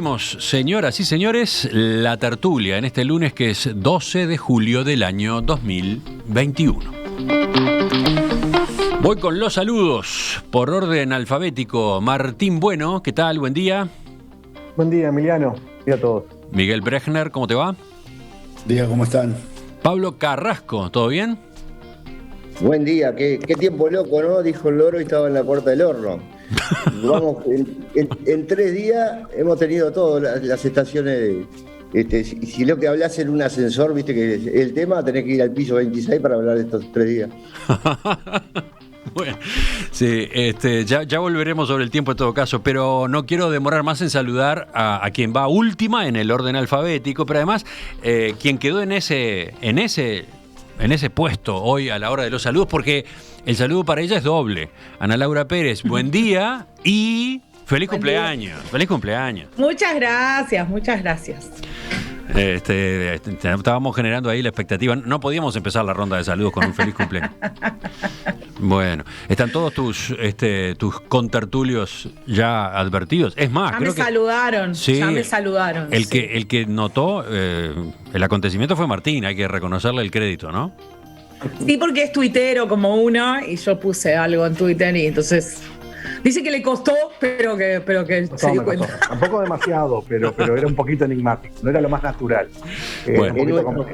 Abrimos, señoras y señores, la tertulia en este lunes que es 12 de julio del año 2021. Voy con los saludos por orden alfabético. Martín Bueno, ¿qué tal? Buen día. Buen día, Emiliano. Buen día a todos. Miguel Brechner, ¿cómo te va? Día, ¿cómo están? Pablo Carrasco, ¿todo bien? Buen día, qué tiempo loco, ¿no? Dijo el loro y estaba en la puerta del horno. Vamos, en 3 días hemos tenido todas las estaciones. Si lo que hablas en un ascensor, viste que el tema, tenés que ir al piso 26 para hablar de estos 3 días. Bueno, sí, ya volveremos sobre el tiempo en todo caso, pero no quiero demorar más en saludar a quien va última en el orden alfabético, pero además quien quedó en ese puesto hoy a la hora de los saludos, porque el saludo para ella es doble. Ana Laura Pérez, buen día y feliz cumpleaños. Feliz cumpleaños. Muchas gracias, muchas gracias. Estábamos generando ahí la expectativa. No podíamos empezar la ronda de saludos con un feliz cumpleaños. Bueno, ¿están todos tus contertulios ya advertidos? Es más, ya creo me saludaron, sí, ya me saludaron. El que notó el acontecimiento fue Martín, hay que reconocerle el crédito, ¿no? Sí, porque es tuitero como uno y yo puse algo en Twitter y entonces dice que le costó, pero que se dio cuenta. Tampoco demasiado, pero era un poquito enigmático, no era lo más natural. Bueno,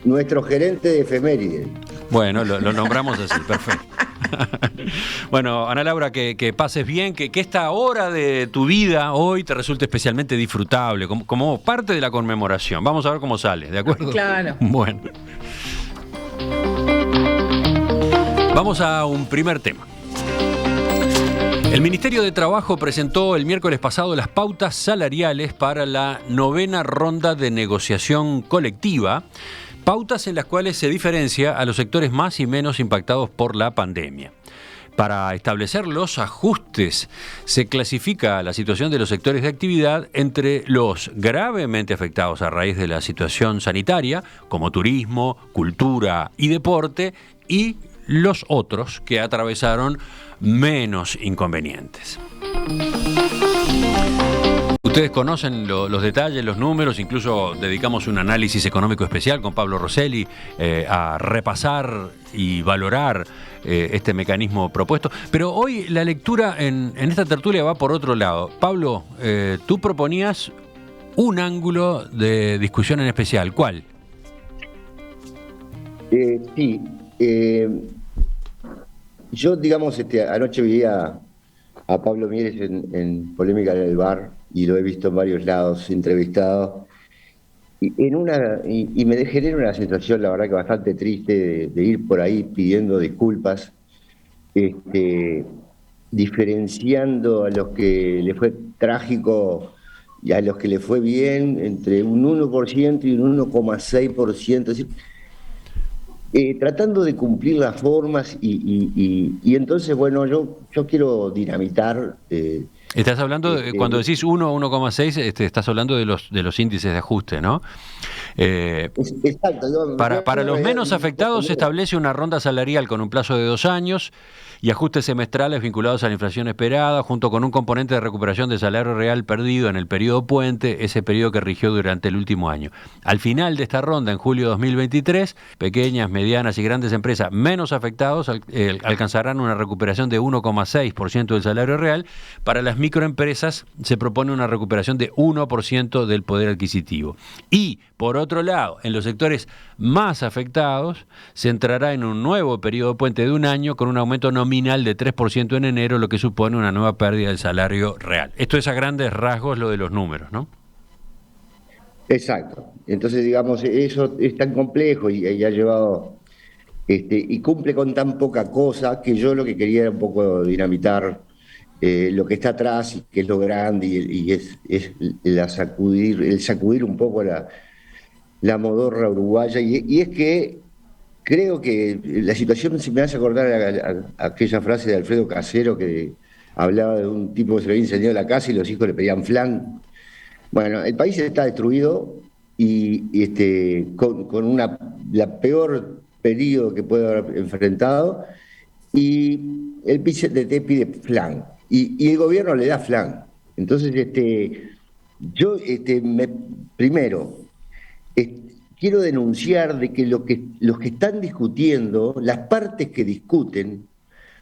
nuestro gerente de efemérides. Bueno, lo nombramos así, perfecto. Bueno, Ana Laura, que pases bien, que esta hora de tu vida hoy te resulte especialmente disfrutable, como parte de la conmemoración. Vamos a ver cómo sale, ¿de acuerdo? Claro. Bueno. Vamos a un primer tema. El Ministerio de Trabajo presentó el miércoles pasado las pautas salariales para la 9ª ronda de negociación colectiva, pautas en las cuales se diferencia a los sectores más y menos impactados por la pandemia. Para establecer los ajustes, se clasifica la situación de los sectores de actividad entre los gravemente afectados a raíz de la situación sanitaria, como turismo, cultura y deporte, y los otros que atravesaron menos inconvenientes. Ustedes conocen los detalles, los números, incluso dedicamos un análisis económico especial con Pablo Rosselli a repasar y valorar este mecanismo propuesto. Pero hoy la lectura en esta tertulia va por otro lado. Pablo, tú proponías un ángulo de discusión en especial. ¿Cuál? Sí. Yo, digamos, anoche vi a Pablo Mieres en Polémica en el Bar y lo he visto en varios lados entrevistado y me genera una sensación, la verdad, que bastante triste de ir por ahí pidiendo disculpas, diferenciando a los que le fue trágico y a los que le fue bien entre un 1% y un 1,6%. Tratando de cumplir las formas y entonces, bueno, yo quiero dinamitar. Estás hablando, cuando decís 1 o 1,6, estás hablando de los índices de ajuste, ¿no? Exacto. Para los menos afectados se establece una ronda salarial con un plazo de 2 años y ajustes semestrales vinculados a la inflación esperada, junto con un componente de recuperación de salario real perdido en el periodo puente, ese periodo que rigió durante el último año. Al final de esta ronda, en julio de 2023, pequeñas, medianas y grandes empresas menos afectados alcanzarán una recuperación de 1,6% del salario real. Para las microempresas se propone una recuperación de 1% del poder adquisitivo. Y, por otro lado, en los sectores más afectados se entrará en un nuevo periodo puente de 1 año con un aumento nominal de 3% en enero, lo que supone una nueva pérdida del salario real. Esto es a grandes rasgos lo de los números, ¿no? Exacto. Entonces, digamos, eso es tan complejo y ha llevado y cumple con tan poca cosa que yo lo que quería era un poco dinamitar lo que está atrás, que es lo grande y es el sacudir un poco la modorra uruguaya. Y es que creo que la situación se me hace acordar a aquella frase de Alfredo Casero que hablaba de un tipo que se le había incendiado la casa y los hijos le pedían flan. Bueno, el país está destruido y con la peor periodo que puede haber enfrentado, y el PCT pide flan y el gobierno le da flan. Entonces, Yo, primero, quiero denunciar de que los que están discutiendo, las partes que discuten,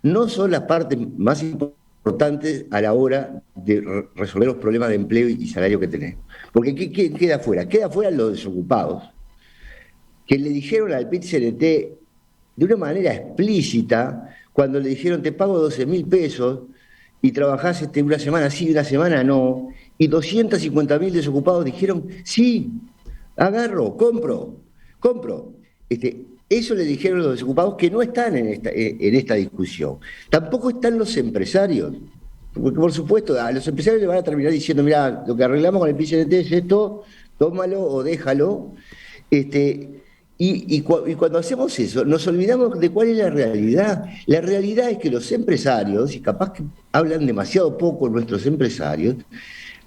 no son las partes más importantes a la hora de resolver los problemas de empleo y salario que tenemos. Porque ¿qué queda afuera? Queda afuera los desocupados, que le dijeron al PIT-CNT de una manera explícita, cuando le dijeron te pago 12.000 pesos y trabajás una semana sí y una semana no, y 250.000 desocupados dijeron sí, agarro, compro. Eso le dijeron los desocupados que no están en esta discusión. Tampoco están los empresarios. Porque, por supuesto, a los empresarios le van a terminar diciendo, mira, lo que arreglamos con el PIT-CNT es esto, tómalo o déjalo. Y cuando hacemos eso, nos olvidamos de cuál es la realidad. La realidad es que los empresarios, y capaz que hablan demasiado poco nuestros empresarios,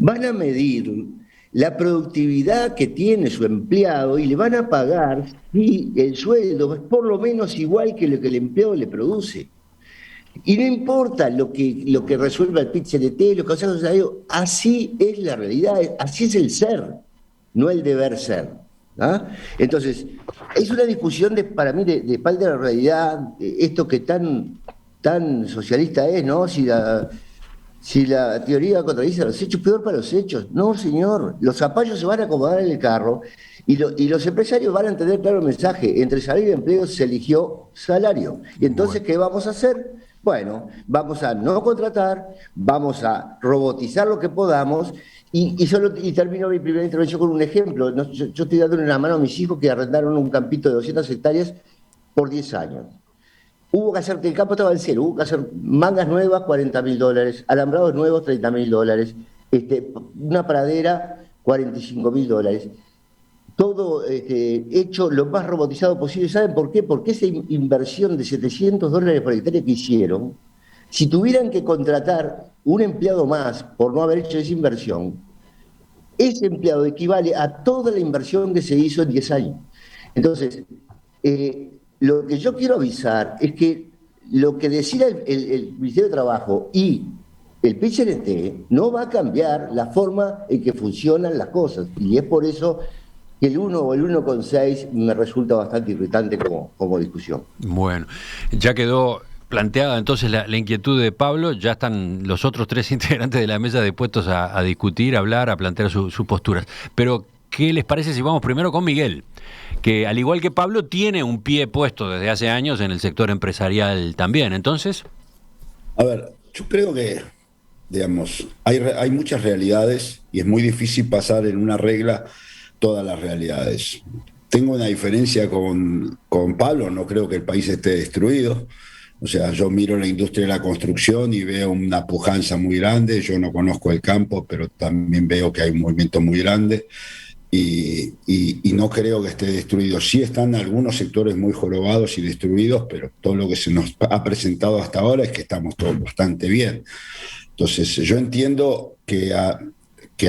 van a medir la productividad que tiene su empleado y le van a pagar si el sueldo es por lo menos igual que lo que el empleado le produce. Y no importa lo que resuelva el PIT-CNT, los consejos de salario, así es la realidad, así es el ser, no el deber ser. ¿Ah? Entonces, es una discusión para mí de falta de la realidad, esto que tan socialista es, ¿no? Si la teoría contradice a los hechos, peor para los hechos. No, señor, los zapallos se van a acomodar en el carro y los empresarios van a entender claro el mensaje. Entre salario y empleo se eligió salario. Y entonces, ¿qué vamos a hacer? Bueno, vamos a no contratar, vamos a robotizar lo que podamos. Y termino mi primera intervención con un ejemplo. Yo estoy dándole una mano a mis hijos que arrendaron un campito de 200 hectáreas por 10 años. Hubo que hacer, el campo estaba en cero, hubo que hacer mangas nuevas, $40.000, alambrados nuevos, $30.000, una pradera, $45.000. Todo hecho lo más robotizado posible. ¿Saben por qué? Porque esa inversión de $700 por hectárea que hicieron, si tuvieran que contratar un empleado más por no haber hecho esa inversión, ese empleado equivale a toda la inversión que se hizo en 10 años. Entonces, lo que yo quiero avisar es que lo que decida el Ministerio de Trabajo y el PIT-CNT no va a cambiar la forma en que funcionan las cosas. Y es por eso que el 1 o el 1,6 me resulta bastante irritante como discusión. Bueno, ya quedó planteada entonces la inquietud de Pablo, ya están los otros 3 integrantes de la mesa dispuestos a discutir, a hablar, a plantear sus posturas. Pero, ¿qué les parece si vamos primero con Miguel? Que al igual que Pablo tiene un pie puesto desde hace años en el sector empresarial también. Entonces, A ver, yo creo que, digamos, hay muchas realidades y es muy difícil pasar en una regla todas las realidades. Tengo una diferencia con Pablo, no creo que el país esté destruido. O sea, yo miro la industria de la construcción y veo una pujanza muy grande. Yo no conozco el campo, pero también veo que hay un movimiento muy grande. Y no creo que esté destruido. Sí están algunos sectores muy jorobados y destruidos, pero todo lo que se nos ha presentado hasta ahora es que estamos todos bastante bien. Entonces, yo entiendo que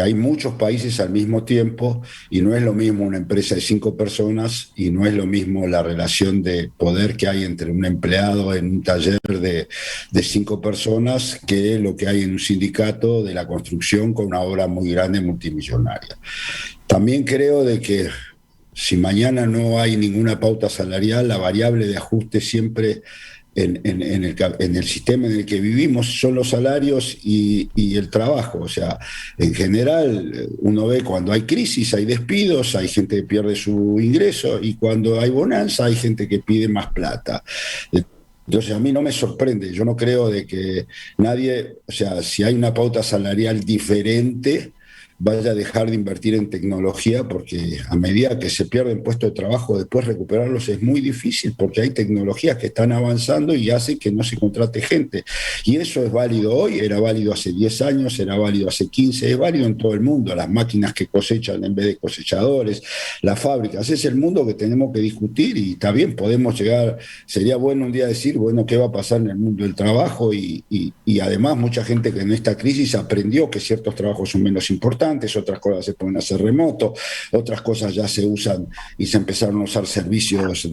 hay muchos países al mismo tiempo y no es lo mismo una empresa de 5 personas y no es lo mismo la relación de poder que hay entre un empleado en un taller de 5 personas que lo que hay en un sindicato de la construcción con una obra muy grande multimillonaria. También creo de que si mañana no hay ninguna pauta salarial, la variable de ajuste siempre en el sistema en el que vivimos son los salarios y el trabajo. O sea, en general uno ve cuando hay crisis, hay despidos, hay gente que pierde su ingreso y cuando hay bonanza hay gente que pide más plata. Entonces a mí no me sorprende, yo no creo de que nadie, o sea, si hay una pauta salarial diferente, vaya a dejar de invertir en tecnología, porque a medida que se pierden puestos de trabajo, después recuperarlos es muy difícil, porque hay tecnologías que están avanzando y hace que no se contrate gente. Y eso es válido hoy, era válido hace 10 años, era válido hace 15, es válido en todo el mundo. Las máquinas que cosechan en vez de cosechadores, las fábricas, es el mundo que tenemos que discutir y está bien, podemos llegar, sería bueno un día decir, bueno, ¿qué va a pasar en el mundo del trabajo? Y además mucha gente que en esta crisis aprendió que ciertos trabajos son menos importantes, otras cosas se pueden hacer remoto, otras cosas ya se usan y se empezaron a usar servicios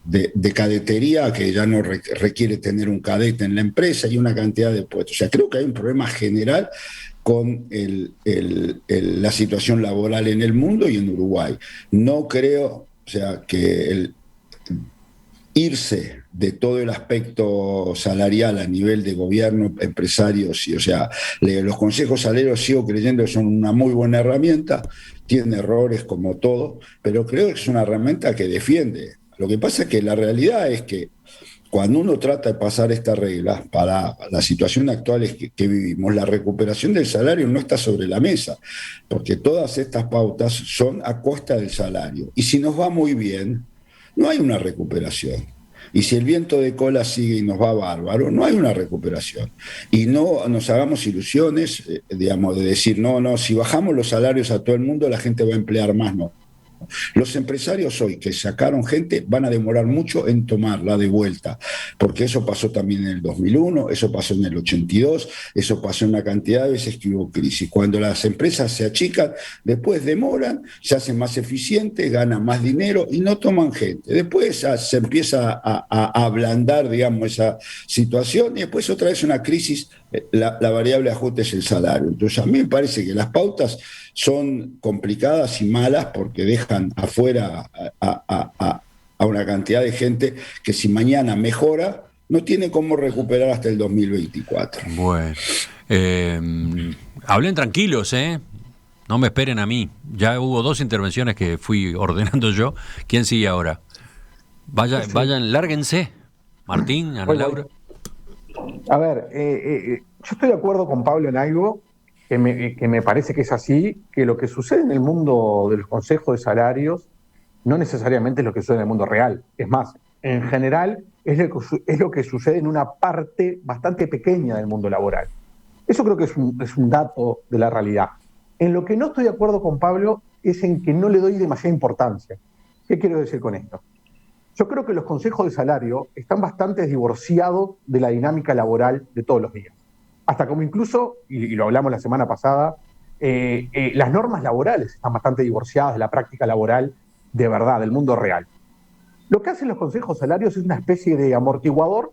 de cadetería que ya no requiere tener un cadete en la empresa y una cantidad de puestos. O sea, creo que hay un problema general con la situación laboral en el mundo y en Uruguay. No creo, o sea, que irse de todo el aspecto salarial a nivel de gobierno, empresarios, o sea, los consejos salarios sigo creyendo que son una muy buena herramienta, tiene errores como todo, pero creo que es una herramienta que defiende. Lo que pasa es que la realidad es que cuando uno trata de pasar estas reglas para la situación actual que vivimos, la recuperación del salario no está sobre la mesa, porque todas estas pautas son a costa del salario. Y si nos va muy bien, no hay una recuperación. Y si el viento de cola sigue y nos va bárbaro, no hay una recuperación. Y no nos hagamos ilusiones, digamos, de decir, no, si bajamos los salarios a todo el mundo, la gente va a emplear más, no. Los empresarios hoy que sacaron gente van a demorar mucho en tomarla de vuelta, porque eso pasó también en el 2001, eso pasó en el 82, eso pasó en una cantidad de veces que hubo crisis. Cuando las empresas se achican, después demoran, se hacen más eficientes, ganan más dinero y no toman gente. Después se empieza a ablandar, digamos, esa situación y después otra vez una crisis, la variable de ajuste es el salario. Entonces a mí me parece que las pautas son complicadas y malas porque dejan afuera a una cantidad de gente que si mañana mejora, no tiene cómo recuperar hasta el 2024. Bueno, hablen tranquilos, ¿eh? No me esperen a mí. Ya hubo 2 intervenciones que fui ordenando yo. ¿Quién sigue ahora? Vayan, lárguense. Martín, Ana Laura. A ver, yo estoy de acuerdo con Pablo en algo que me parece que es así, que lo que sucede en el mundo de los consejos de salarios no necesariamente es lo que sucede en el mundo real. Es más, en general es lo que sucede en una parte bastante pequeña del mundo laboral. Eso creo que es un dato de la realidad. En lo que no estoy de acuerdo con Pablo es en que no le doy demasiada importancia. ¿Qué quiero decir con esto? Yo creo que los consejos de salario están bastante divorciados de la dinámica laboral de todos los días. Hasta como incluso, y lo hablamos la semana pasada, las normas laborales están bastante divorciadas de la práctica laboral de verdad, del mundo real. Lo que hacen los consejos salarios es una especie de amortiguador,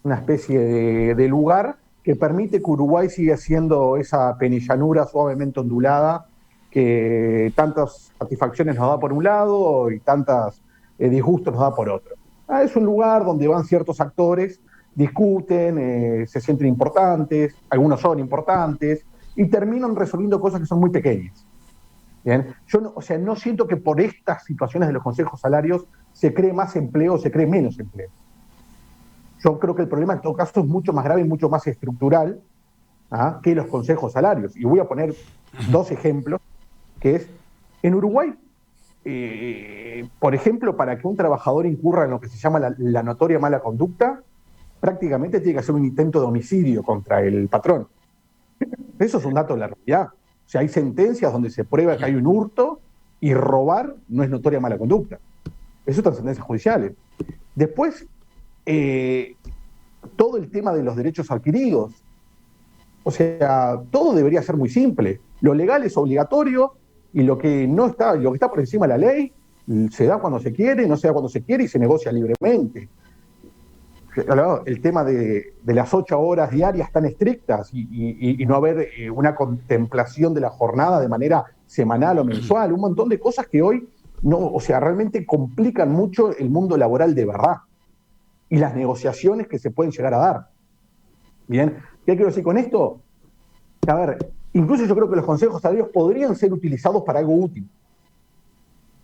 una especie de lugar que permite que Uruguay siga siendo esa penillanura suavemente ondulada que tantas satisfacciones nos da por un lado y tantas disgustos nos da por otro. Es un lugar donde van ciertos actores, discuten, se sienten importantes, algunos son importantes, y terminan resolviendo cosas que son muy pequeñas. ¿Bien? Yo no siento que por estas situaciones de los consejos salarios se cree más empleo o se cree menos empleo. Yo creo que el problema en todo caso es mucho más grave y mucho más estructural que los consejos salarios. Y voy a poner 2 ejemplos, que es, en Uruguay, por ejemplo, para que un trabajador incurra en lo que se llama la notoria mala conducta, prácticamente tiene que hacer un intento de homicidio contra el patrón. Eso es un dato de la realidad. O sea, hay sentencias donde se prueba que hay un hurto y robar no es notoria mala conducta. Eso están sentencias judiciales. Después, todo el tema de los derechos adquiridos. O sea, todo debería ser muy simple. Lo legal es obligatorio y lo que está por encima de la ley se da cuando se quiere, no se da cuando se quiere y se negocia libremente. El tema de las 8 horas diarias tan estrictas y no haber una contemplación de la jornada de manera semanal o mensual, un montón de cosas que hoy realmente complican mucho el mundo laboral de verdad y las negociaciones que se pueden llegar a dar. Bien, ¿qué quiero decir con esto? A ver, incluso yo creo que los consejos salarios podrían ser utilizados para algo útil,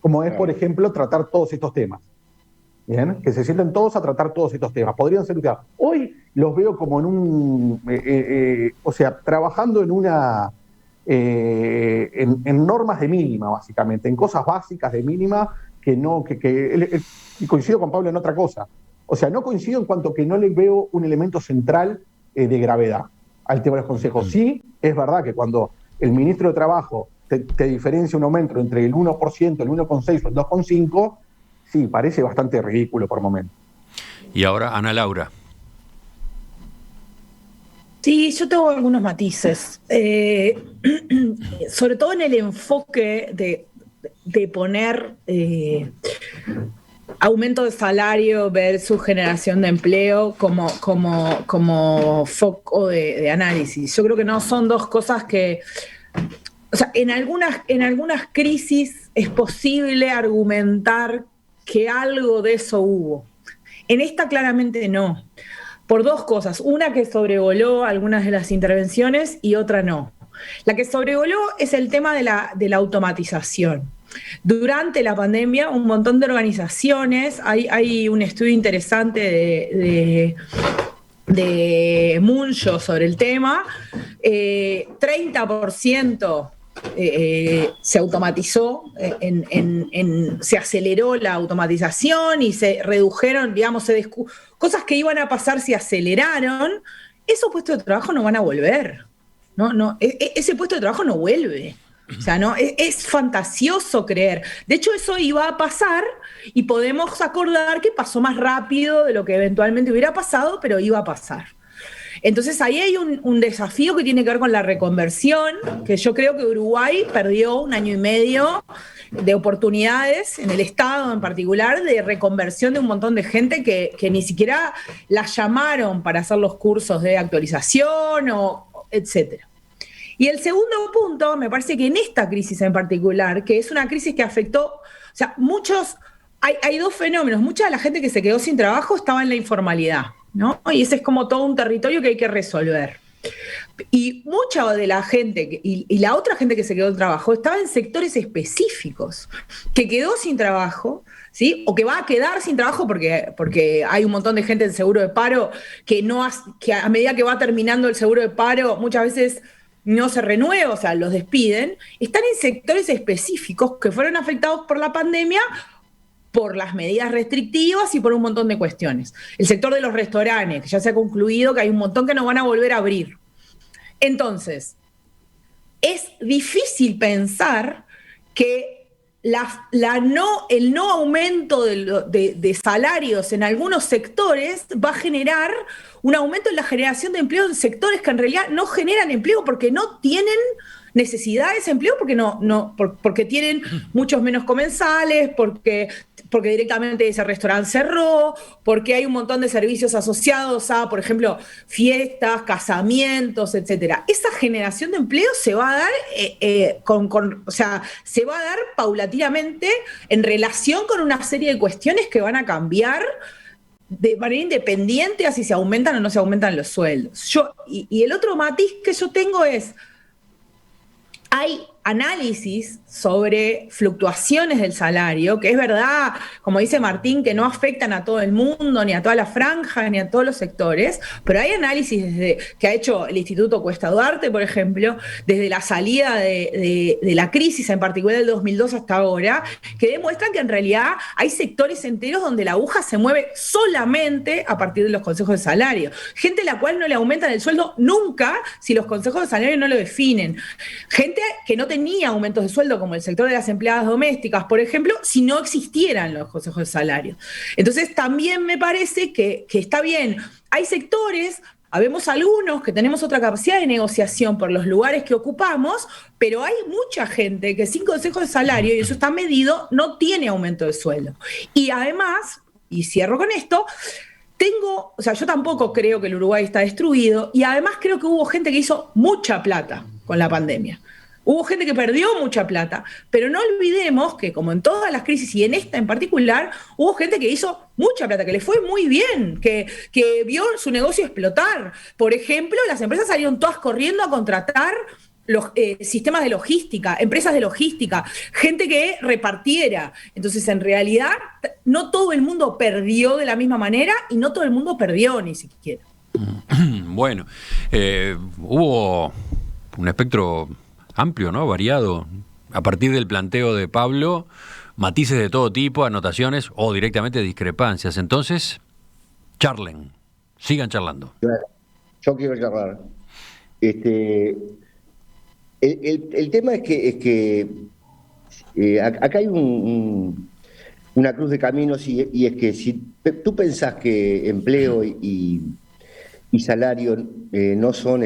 como es, por ejemplo, tratar todos estos temas. Bien, que se sienten todos a tratar todos estos temas. Podrían ser utilizados. Hoy los veo como en trabajando en normas de mínima, básicamente, en cosas básicas de mínima y coincido con Pablo en otra cosa. O sea, no coincido en cuanto que no le veo un elemento central de gravedad al tema de los consejos. Sí, es verdad que cuando el ministro de Trabajo te diferencia un aumento entre el 1%, el 1,6 o el 2,5%, sí, parece bastante ridículo por momento. Y ahora, Ana Laura. Sí, yo tengo algunos matices. Sobre todo en el enfoque de poner aumento de salario versus generación de empleo como foco de análisis. Yo creo que no son dos cosas que... O sea, en algunas crisis es posible argumentar que algo de eso hubo. En esta claramente no. Por dos cosas. Una que sobrevoló algunas de las intervenciones y otra no. La que sobrevoló es el tema de la automatización. Durante la pandemia, un montón de organizaciones, hay un estudio interesante de Muncho sobre el tema, 30% se automatizó, se aceleró la automatización y se redujeron, digamos, cosas que iban a pasar se aceleraron. Esos puestos de trabajo no van a volver. Ese puesto de trabajo no vuelve. O sea, no, es fantasioso creer. De hecho, eso iba a pasar y podemos acordar que pasó más rápido de lo que eventualmente hubiera pasado, pero iba a pasar. Entonces ahí hay un desafío que tiene que ver con la reconversión, que yo creo que Uruguay perdió 1 año y medio de oportunidades, en el Estado en particular, de reconversión de un montón de gente que ni siquiera la llamaron para hacer los cursos de actualización etcétera. Y el segundo punto, me parece que en esta crisis en particular, que es una crisis que afectó, o sea, hay dos fenómenos. Mucha de la gente que se quedó sin trabajo estaba en la informalidad, ¿no? Y ese es como todo un territorio que hay que resolver. Y mucha de la gente, y la otra gente que se quedó sin trabajo, estaba en sectores específicos, que quedó sin trabajo, ¿sí? O que va a quedar sin trabajo porque hay un montón de gente en seguro de paro que a medida que va terminando el seguro de paro, muchas veces no se renueva, o sea, los despiden. Están en sectores específicos que fueron afectados por la pandemia, por las medidas restrictivas y por un montón de cuestiones. El sector de los restaurantes, que ya se ha concluido que hay un montón que no van a volver a abrir. Entonces, es difícil pensar que el no aumento de salarios en algunos sectores va a generar un aumento en la generación de empleo en sectores que en realidad no generan empleo porque no tienen necesidades de empleo, porque tienen muchos menos comensales, porque directamente ese restaurante cerró, porque hay un montón de servicios asociados a, por ejemplo, fiestas, casamientos, etcétera. Esa generación de empleo se va a dar se va a dar paulatinamente en relación con una serie de cuestiones que van a cambiar de manera independiente a si se aumentan o no se aumentan los sueldos. Y el otro matiz que yo tengo es, hay análisis sobre fluctuaciones del salario, que es verdad, como dice Martín, que no afectan a todo el mundo, ni a todas las franjas, ni a todos los sectores, pero hay análisis que ha hecho el Instituto Cuesta Duarte, por ejemplo, desde la salida de la crisis, en particular del 2002 hasta ahora, que demuestran que en realidad hay sectores enteros donde la aguja se mueve solamente a partir de los consejos de salario. Gente a la cual no le aumentan el sueldo nunca si los consejos de salario no lo definen. Gente que no tenía aumentos de sueldo, como el sector de las empleadas domésticas, por ejemplo, si no existieran los consejos de salario. Entonces, también me parece que está bien. Hay sectores, habemos algunos que tenemos otra capacidad de negociación por los lugares que ocupamos, pero hay mucha gente que sin consejos de salario, y eso está medido, no tiene aumento de sueldo. Y además, y cierro con esto, yo tampoco creo que el Uruguay está destruido, y además creo que hubo gente que hizo mucha plata con la pandemia. Hubo gente que perdió mucha plata, pero no olvidemos que, como en todas las crisis y en esta en particular, hubo gente que hizo mucha plata, que le fue muy bien, que vio su negocio explotar. Por ejemplo, las empresas salieron todas corriendo a contratar los sistemas de logística, empresas de logística, gente que repartiera. Entonces, en realidad, no todo el mundo perdió de la misma manera y no todo el mundo perdió ni siquiera. Bueno, hubo un espectro amplio, ¿no? Variado. A partir del planteo de Pablo, matices de todo tipo, anotaciones o directamente discrepancias. Entonces, sigan charlando. Yo quiero charlar. El tema es que acá hay una cruz de caminos y es que si tú pensás que empleo y salario no son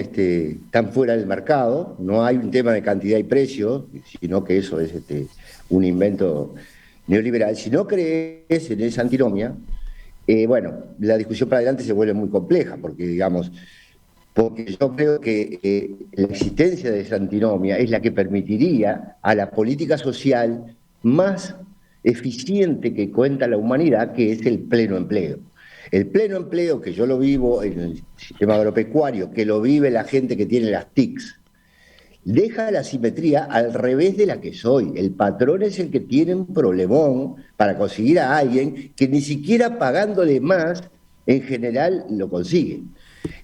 tan fuera del mercado, no hay un tema de cantidad y precio, sino que eso es un invento neoliberal, si no crees en esa antinomia, bueno, la discusión para adelante se vuelve muy compleja, porque yo creo que la existencia de esa antinomia es la que permitiría a la política social más eficiente que cuenta la humanidad, que es el pleno empleo. El pleno empleo, que yo lo vivo en el sistema agropecuario, que lo vive la gente que tiene las TICs, deja la simetría al revés de la que soy. El patrón es el que tiene un problemón para conseguir a alguien que ni siquiera pagándole más, en general lo consigue.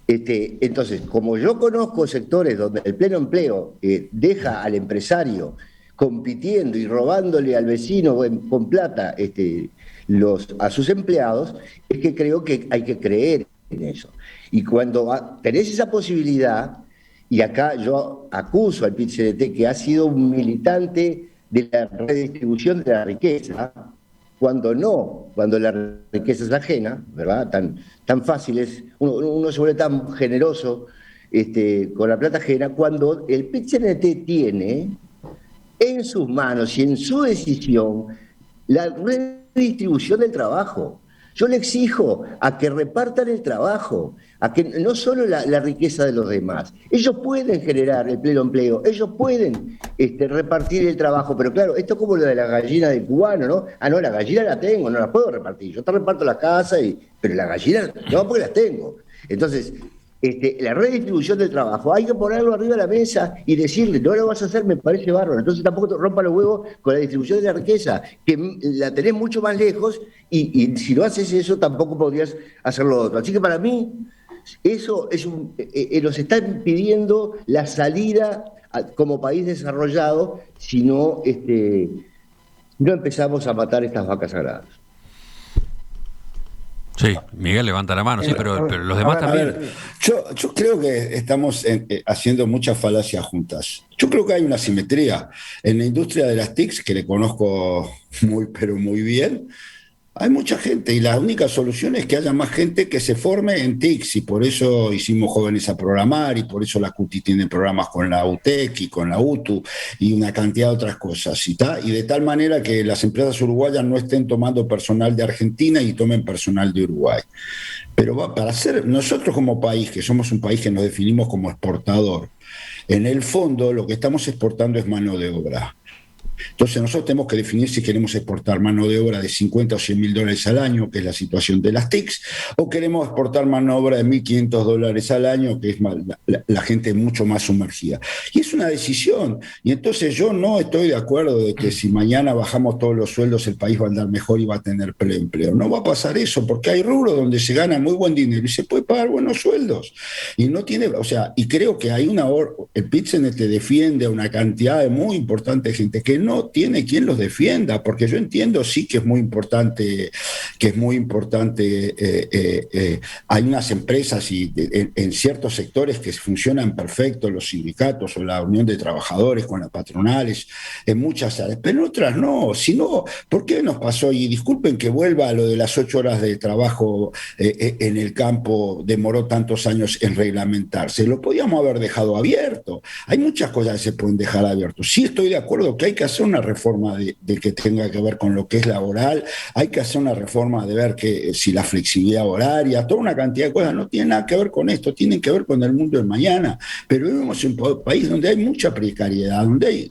Entonces, como yo conozco sectores donde el pleno empleo deja al empresario compitiendo y robándole al vecino con plata a sus empleados, es que creo que hay que creer en eso. Y cuando tenés esa posibilidad, y acá yo acuso al PIT-CNT que ha sido un militante de la redistribución de la riqueza, cuando la riqueza es ajena, ¿verdad? Tan fácil es, uno se vuelve tan generoso con la plata ajena, cuando el PIT-CNT tiene en sus manos y en su decisión la redistribución del trabajo. Yo le exijo a que repartan el trabajo, a que no solo la riqueza de los demás. Ellos pueden generar el pleno empleo, ellos pueden repartir el trabajo, pero claro, esto es como lo de la gallina del cubano, ¿no? Ah, no, la gallina la tengo, no la puedo repartir. Yo te reparto la casa, pero la gallina no, porque las tengo. Entonces, la redistribución del trabajo, hay que ponerlo arriba de la mesa y decirle, no lo vas a hacer, me parece bárbaro. Entonces tampoco te rompa los huevos con la distribución de la riqueza, que la tenés mucho más lejos y si no haces eso tampoco podrías hacer lo otro. Así que para mí, eso es nos está impidiendo la salida como país desarrollado si no empezamos a matar estas vacas sagradas. Sí, Miguel levanta la mano, sí, pero los demás también. Yo creo que estamos haciendo muchas falacias juntas. Yo creo que hay una simetría. En la industria de las TICs, que le conozco pero muy bien, hay mucha gente y la única solución es que haya más gente que se forme en TICs y por eso hicimos Jóvenes a Programar y por eso la CUTI tiene programas con la UTEC y con la UTU y una cantidad de otras cosas. Y de tal manera que las empresas uruguayas no estén tomando personal de Argentina y tomen personal de Uruguay. Pero nosotros como país, que somos un país que nos definimos como exportador, en el fondo lo que estamos exportando es mano de obra. Entonces nosotros tenemos que definir si queremos exportar mano de obra de 50 o 100 mil dólares al año, que es la situación de las TICs, o queremos exportar mano de obra de 1.500 dólares al año, que es la gente mucho más sumergida. Y es una decisión. Y entonces yo no estoy de acuerdo de que si mañana bajamos todos los sueldos el país va a andar mejor y va a tener empleo. No va a pasar eso, porque hay rubros donde se gana muy buen dinero y se puede pagar buenos sueldos. Y no tiene, y creo que hay el PIT-CNT defiende a una cantidad muy importante de gente que no tiene quien los defienda, porque yo entiendo sí que es muy importante, hay unas empresas en ciertos sectores que funcionan perfecto, los sindicatos o la unión de trabajadores con las patronales, en muchas áreas, pero en otras no. Si no, ¿por qué nos pasó? Y disculpen que vuelva a lo de las 8 horas de trabajo en el campo, demoró tantos años en reglamentarse, lo podíamos haber dejado abierto. Hay muchas cosas que se pueden dejar abiertas. Sí estoy de acuerdo que hay que hacer una reforma de que tenga que ver con lo que es laboral, hay que hacer una reforma de ver que si la flexibilidad horaria, toda una cantidad de cosas no tienen nada que ver con esto, tienen que ver con el mundo del mañana, pero vivimos en un país donde hay mucha precariedad,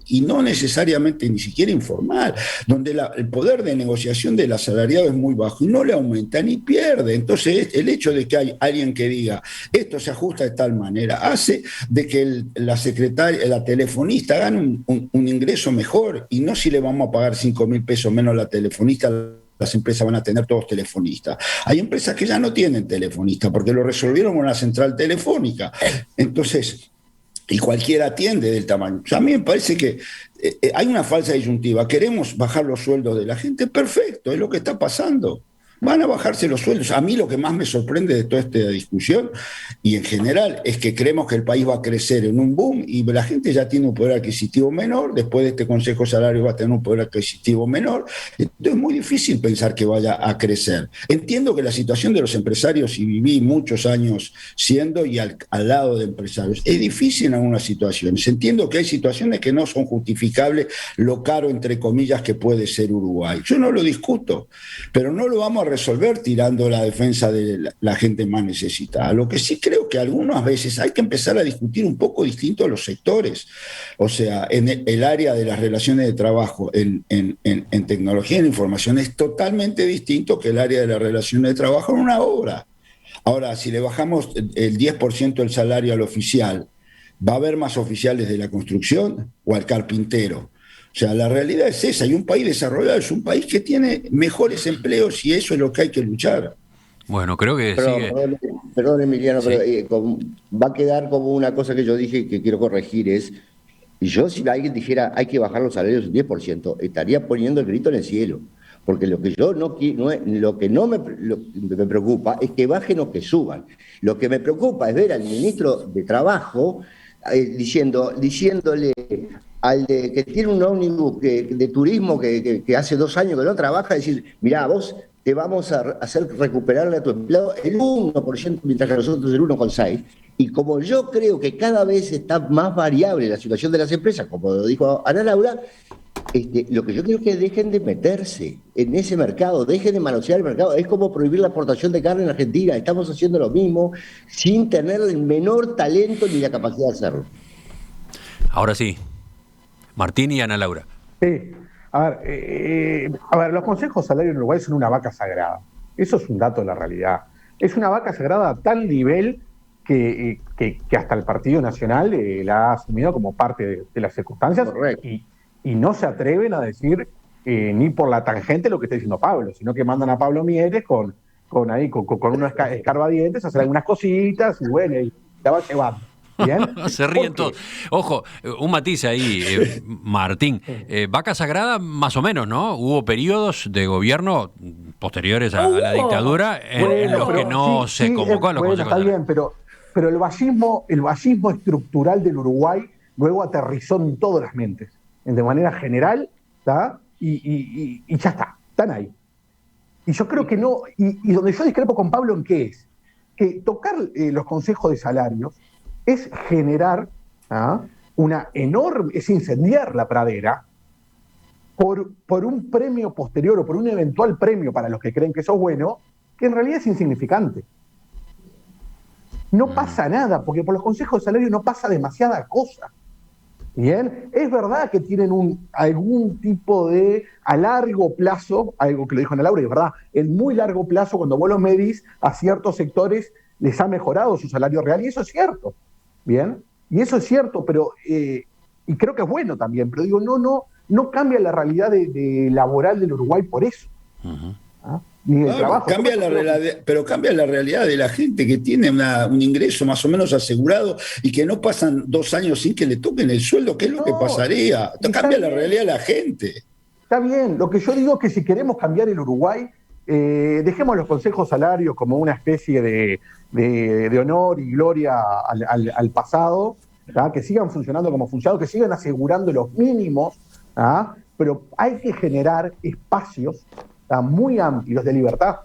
y no necesariamente ni siquiera informal, donde el poder de negociación del asalariado es muy bajo y no le aumenta ni pierde. Entonces el hecho de que hay alguien que diga esto se ajusta de tal manera hace de que la secretaria, la telefonista gane un ingreso mejor, y no si le vamos a pagar 5.000 pesos menos a la telefonista, las empresas van a tener todos telefonistas. Hay empresas que ya no tienen telefonista porque lo resolvieron con una central telefónica. Entonces, y cualquiera atiende del tamaño. O sea, a mí me parece que hay una falsa disyuntiva. ¿Queremos bajar los sueldos de la gente? Perfecto, es lo que está pasando. van a bajarse los sueldos. A mí lo que más me sorprende de toda esta discusión, y en general, es que creemos que el país va a crecer en un boom y la gente ya tiene un poder adquisitivo menor, después de este Consejo de Salarios va a tener un poder adquisitivo menor, entonces es muy difícil pensar que vaya a crecer. Entiendo que la situación de los empresarios, y viví muchos años siendo y al lado de empresarios, es difícil en algunas situaciones. Entiendo que hay situaciones que no son justificables lo caro, entre comillas, que puede ser Uruguay. Yo no lo discuto, pero no lo vamos a resolver tirando la defensa de la gente más necesitada. Lo que sí creo que algunas veces hay que empezar a discutir un poco distinto a los sectores. O sea, en el área de las relaciones de trabajo, en tecnología y en información, es totalmente distinto que el área de las relaciones de trabajo en una obra. Ahora, si le bajamos el 10% del salario al oficial, ¿va a haber más oficiales de la construcción o al carpintero? O sea, la realidad es esa, y un país desarrollado es un país que tiene mejores empleos y eso es lo que hay que luchar. Bueno, creo que sigue. Perdón, Emiliano, Sí. pero va a quedar como una cosa que yo dije que quiero corregir, yo si alguien dijera hay que bajar los salarios un 10%, estaría poniendo el grito en el cielo, porque lo que yo no me preocupa es que bajen o que suban. Lo que me preocupa es ver al ministro de Trabajo diciéndole al que tiene un ómnibus de turismo que hace 2 años que no trabaja, decir, mirá, vos te vamos a hacer recuperarle a tu empleado el 1%, mientras que nosotros el 1,6%. Y como yo creo que cada vez está más variable la situación de las empresas, como lo dijo Ana Laura, lo que yo quiero es que dejen de meterse en ese mercado, dejen de manosear el mercado. Es como prohibir la exportación de carne en Argentina. Estamos haciendo lo mismo sin tener el menor talento ni la capacidad de hacerlo. Ahora sí, Martín y Ana Laura. Sí. A ver, los consejos de salario en Uruguay son una vaca sagrada. Eso es un dato de la realidad. Es una vaca sagrada a tal nivel que hasta el Partido Nacional la ha asumido como parte de las circunstancias. Correcto. Y no se atreven a decir ni por la tangente lo que está diciendo Pablo, sino que mandan a Pablo Mieres con unos escarbadientes a hacer algunas cositas y bueno, y la va llevando. ¿Bien? Se ríen todos. Ojo, un matiz ahí, Martín. Vaca sagrada, más o menos, ¿no? Hubo periodos de gobierno posteriores a la dictadura en los que no se convocó a los consejos. Está bien, pero el vallismo estructural del Uruguay luego aterrizó en todas las mentes, de manera general, ¿tá? Y ya está, están ahí. Y yo creo que no, y donde yo discrepo con Pablo en qué es, que tocar los consejos de salarios es generar una enorme, es incendiar la pradera por un premio posterior o por un eventual premio para los que creen que eso es bueno, que en realidad es insignificante. No pasa nada, porque por los consejos de salario no pasa demasiada cosa. Bien, es verdad que tienen algún tipo de, a largo plazo, algo que lo dijo Ana Laura, y es verdad, en muy largo plazo, cuando vos los medís, a ciertos sectores les ha mejorado su salario real, y eso es cierto. Bien, y eso es cierto, pero y creo que es bueno también, pero digo, no cambia la realidad de laboral del Uruguay por eso. Uh-huh. Ni el trabajo. Pero cambia la realidad de la gente que tiene un ingreso más o menos asegurado y que no pasan 2 años sin que le toquen el sueldo, ¿qué es lo que pasaría? Cambia la realidad de la gente. Está bien, lo que yo digo es que si queremos cambiar el Uruguay, dejemos los consejos salarios como una especie de honor y gloria al pasado, ¿tá? Que sigan funcionando como funcionado, que sigan asegurando los mínimos, ¿tá? Pero hay que generar espacios, ¿tá? Muy amplios de libertad.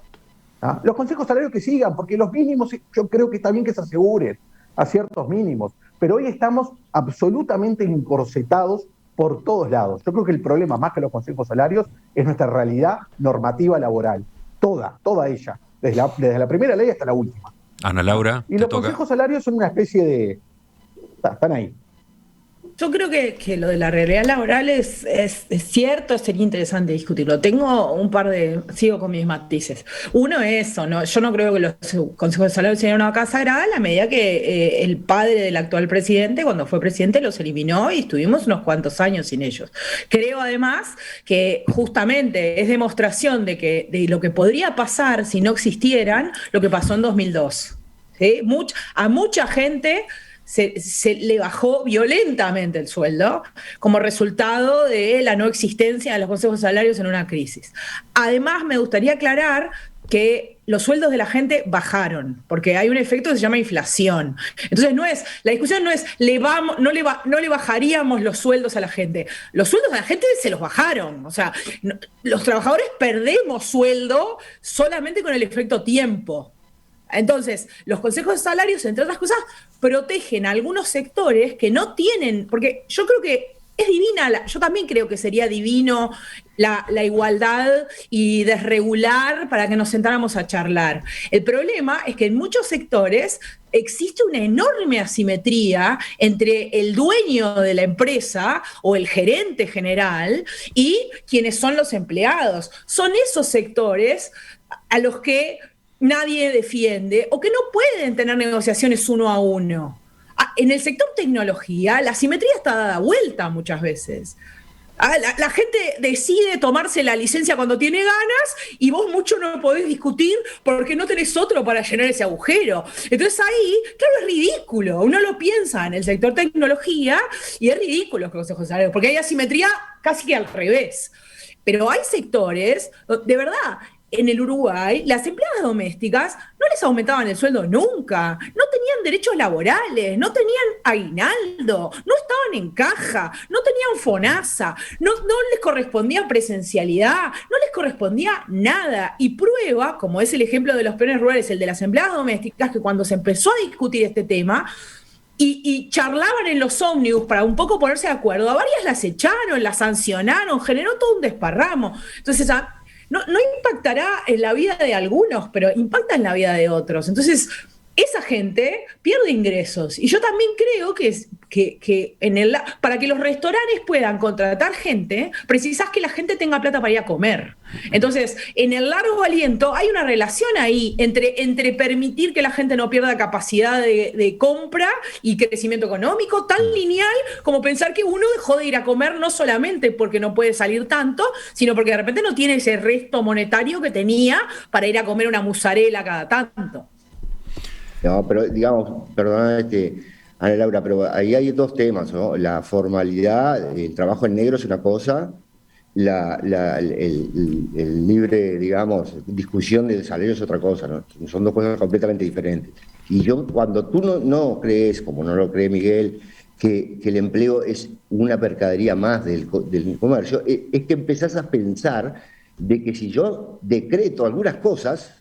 ¿Tá? Los consejos salarios que sigan, porque los mínimos yo creo que está bien que se aseguren a ciertos mínimos, pero hoy estamos absolutamente encorsetados por todos lados. Yo creo que el problema, más que los consejos salarios, es nuestra realidad normativa laboral. Toda ella. Desde la primera ley hasta la última. Ana Laura, y los consejos salarios son una especie de... Están ahí. Yo creo que lo de la realidad laboral es cierto, sería interesante discutirlo. Tengo sigo con mis matices. Uno es eso, ¿no? Yo no creo que los consejos de salario sean una vaca sagrada a la medida que el padre del actual presidente, cuando fue presidente, los eliminó y estuvimos unos cuantos años sin ellos. Creo además que justamente es demostración de lo que podría pasar si no existieran lo que pasó en 2002. ¿Sí? A mucha gente se le bajó violentamente el sueldo como resultado de la no existencia de los consejos salarios en una crisis. Además, me gustaría aclarar que los sueldos de la gente bajaron, porque hay un efecto que se llama inflación. Entonces la discusión no es no le bajaríamos los sueldos a la gente. Los sueldos a la gente se los bajaron. O sea, los trabajadores perdemos sueldo solamente con el efecto tiempo. Entonces, los consejos de salarios, entre otras cosas, protegen a algunos sectores que no tienen, porque yo creo que es divina, yo también creo que sería divino la igualdad y desregular para que nos sentáramos a charlar. El problema es que en muchos sectores existe una enorme asimetría entre el dueño de la empresa o el gerente general y quienes son los empleados. Son esos sectores a los que nadie defiende o que no pueden tener negociaciones uno a uno. En el sector tecnología, la asimetría está dada vuelta muchas veces. La gente decide tomarse la licencia cuando tiene ganas y vos mucho no podés discutir porque no tenés otro para llenar ese agujero. Entonces ahí, claro, es ridículo. Uno lo piensa en el sector tecnología y es ridículo los consejos de salario, porque hay asimetría casi que al revés. Pero hay sectores, de verdad, en el Uruguay, las empleadas domésticas no les aumentaban el sueldo nunca, no tenían derechos laborales, no tenían aguinaldo, no estaban en caja, no tenían FONASA, no les correspondía presencialidad, no les correspondía nada. Y prueba, como es el ejemplo de los peones rurales, el de las empleadas domésticas, que cuando se empezó a discutir este tema, y charlaban en los ómnibus para un poco ponerse de acuerdo, a varias las echaron, las sancionaron, generó todo un desparramo. Entonces, no impactará en la vida de algunos, pero impacta en la vida de otros. Entonces, esa gente pierde ingresos. Y yo también creo que para que los restaurantes puedan contratar gente, precisás que la gente tenga plata para ir a comer. Entonces, en el largo aliento hay una relación ahí entre permitir que la gente no pierda capacidad de compra y crecimiento económico, tan lineal como pensar que uno dejó de ir a comer no solamente porque no puede salir tanto, sino porque de repente no tiene ese resto monetario que tenía para ir a comer una mozzarella cada tanto. No, pero digamos, perdona, Ana Laura, pero ahí hay dos temas, ¿no? La formalidad, el trabajo en negro es una cosa, el libre, digamos, discusión del salario es otra cosa, ¿no? Son dos cosas completamente diferentes. Y cuando tú no crees, como no lo cree Miguel, que el empleo es una mercadería más del comercio, es que empezás a pensar de que si yo decreto algunas cosas,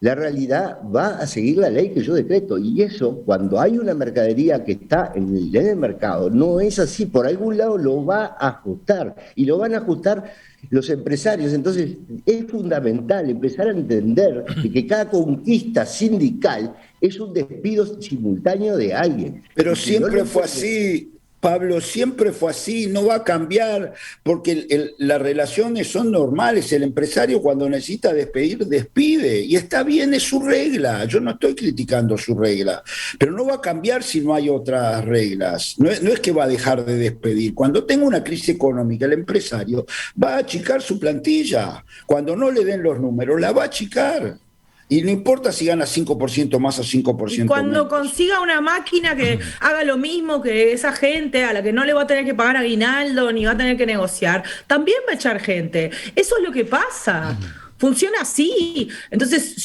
la realidad va a seguir la ley que yo decreto. Y eso, cuando hay una mercadería que está en el mercado, no es así. Por algún lado lo va a ajustar. Y lo van a ajustar los empresarios. Entonces, es fundamental empezar a entender que cada conquista sindical es un despido simultáneo de alguien. Pero siempre fue así. Pablo, siempre fue así, no va a cambiar, porque las relaciones son normales. El empresario cuando necesita despedir, despide, y está bien, es su regla. Yo no estoy criticando su regla, pero no va a cambiar si no hay otras reglas. No es que va a dejar de despedir. Cuando tenga una crisis económica, el empresario va a achicar su plantilla. Cuando no le den los números, la va a achicar. Y no importa si gana 5% más o 5% y cuando menos. consiga una máquina que haga lo mismo que esa gente a la que no le va a tener que pagar aguinaldo ni va a tener que negociar, también va a echar gente. Eso es lo que pasa. Funciona así. Entonces,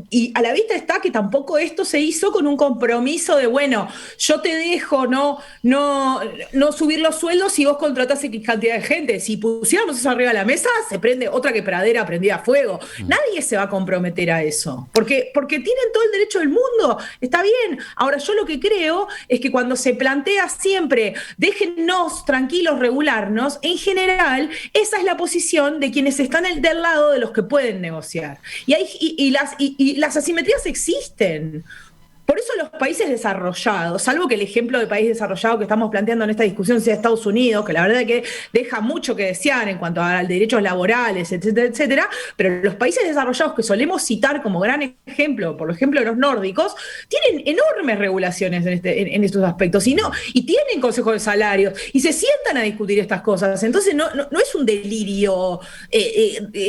y a la vista está que tampoco esto se hizo con un compromiso de, bueno, yo te dejo no subir los sueldos si vos contratás X cantidad de gente. Si pusiéramos eso arriba de la mesa, se prende otra que pradera prendida a fuego. Nadie se va a comprometer a eso, porque tienen todo el derecho del mundo. Está bien. Ahora, yo lo que creo es que cuando se plantea siempre, déjennos tranquilos regularnos, en general, esa es la posición de quienes están del lado de los que pueden negociar. Y las asimetrías existen. Por eso los países desarrollados, salvo que el ejemplo de país desarrollado que estamos planteando en esta discusión sea Estados Unidos, que la verdad es que deja mucho que desear en cuanto a derechos laborales, etcétera, etcétera, pero los países desarrollados que solemos citar como gran ejemplo, por ejemplo los nórdicos, tienen enormes regulaciones en estos aspectos y tienen consejos de salarios y se sientan a discutir estas cosas. Entonces no es un delirio,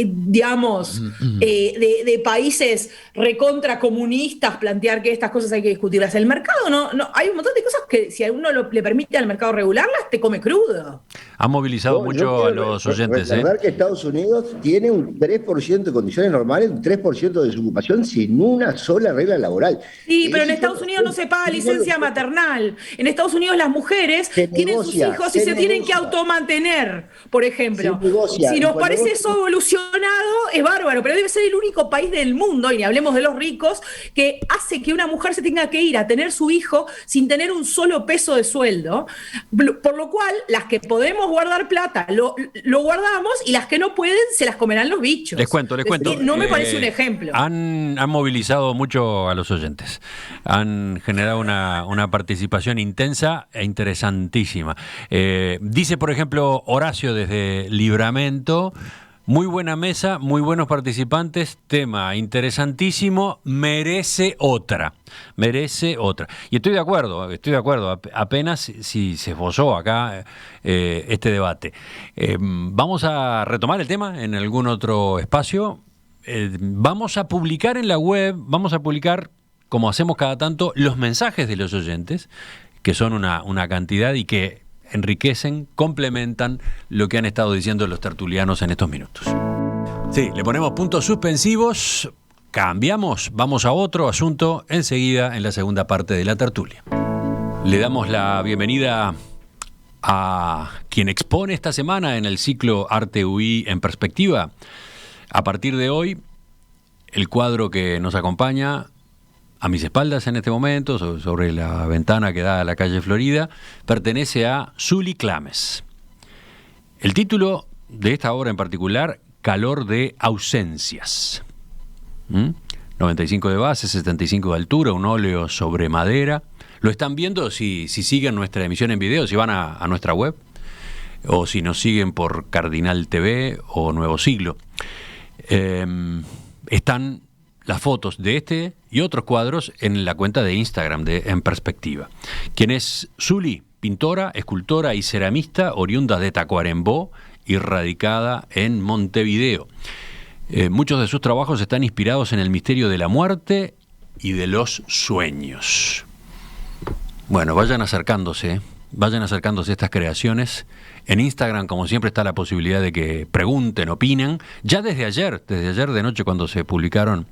digamos, de países recontra comunistas plantear que estas cosas cosas hay que discutirlas. El mercado hay un montón de cosas que si a uno le permite al mercado regularlas, te come crudo. Han movilizado Yo mucho quiero a los oyentes. recordar que Estados Unidos tiene un 3% de condiciones normales, un 3% de desocupación sin una sola regla laboral. Sí, pero en Estados Unidos no se paga licencia maternal. En Estados Unidos las mujeres tienen sus hijos y se tienen que automantener, por ejemplo. Si nos parece eso evolucionado, es bárbaro, pero debe ser el único país del mundo, y ni hablemos de los ricos, que hace que una mujer se tenga que ir a tener su hijo sin tener un solo peso de sueldo. Por lo cual, las que podemos guardar plata, lo guardamos, y las que no pueden, se las comerán los bichos. Les cuento. No me parece un ejemplo. Han movilizado mucho a los oyentes. Han generado una participación intensa e interesantísima. Dice, por ejemplo, Horacio desde Libramento: muy buena mesa, muy buenos participantes, tema interesantísimo, merece otra. Y estoy de acuerdo. Apenas si se esbozó acá este debate. Vamos a retomar el tema en algún otro espacio. Vamos a publicar en la web, como hacemos cada tanto, los mensajes de los oyentes, que son una cantidad y que enriquecen, complementan lo que han estado diciendo los tertulianos en estos minutos. Sí, le ponemos puntos suspensivos, cambiamos, vamos a otro asunto enseguida en la segunda parte de la tertulia. Le damos la bienvenida a quien expone esta semana en el ciclo Arte UI en Perspectiva. A partir de hoy, el cuadro que nos acompaña a mis espaldas en este momento, sobre la ventana que da a la calle Florida, pertenece a Zuli Clames. El título de esta obra en particular, Calor de ausencias. 95 de base, 75 de altura, un óleo sobre madera. Lo están viendo si siguen nuestra emisión en video, si van a nuestra web, o si nos siguen por Cardinal TV o Nuevo Siglo. Están las fotos de este y otros cuadros en la cuenta de Instagram de En Perspectiva. Quien es Zuli, pintora, escultora y ceramista, oriunda de Tacuarembó y radicada en Montevideo. Muchos de sus trabajos están inspirados en el misterio de la muerte y de los sueños. Bueno, vayan acercándose estas creaciones. En Instagram, como siempre, está la posibilidad de que pregunten, opinen. Ya desde ayer de noche, cuando se publicaron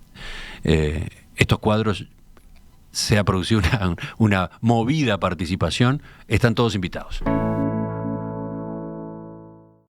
estos cuadros, se ha producido una movida participación. Están todos invitados.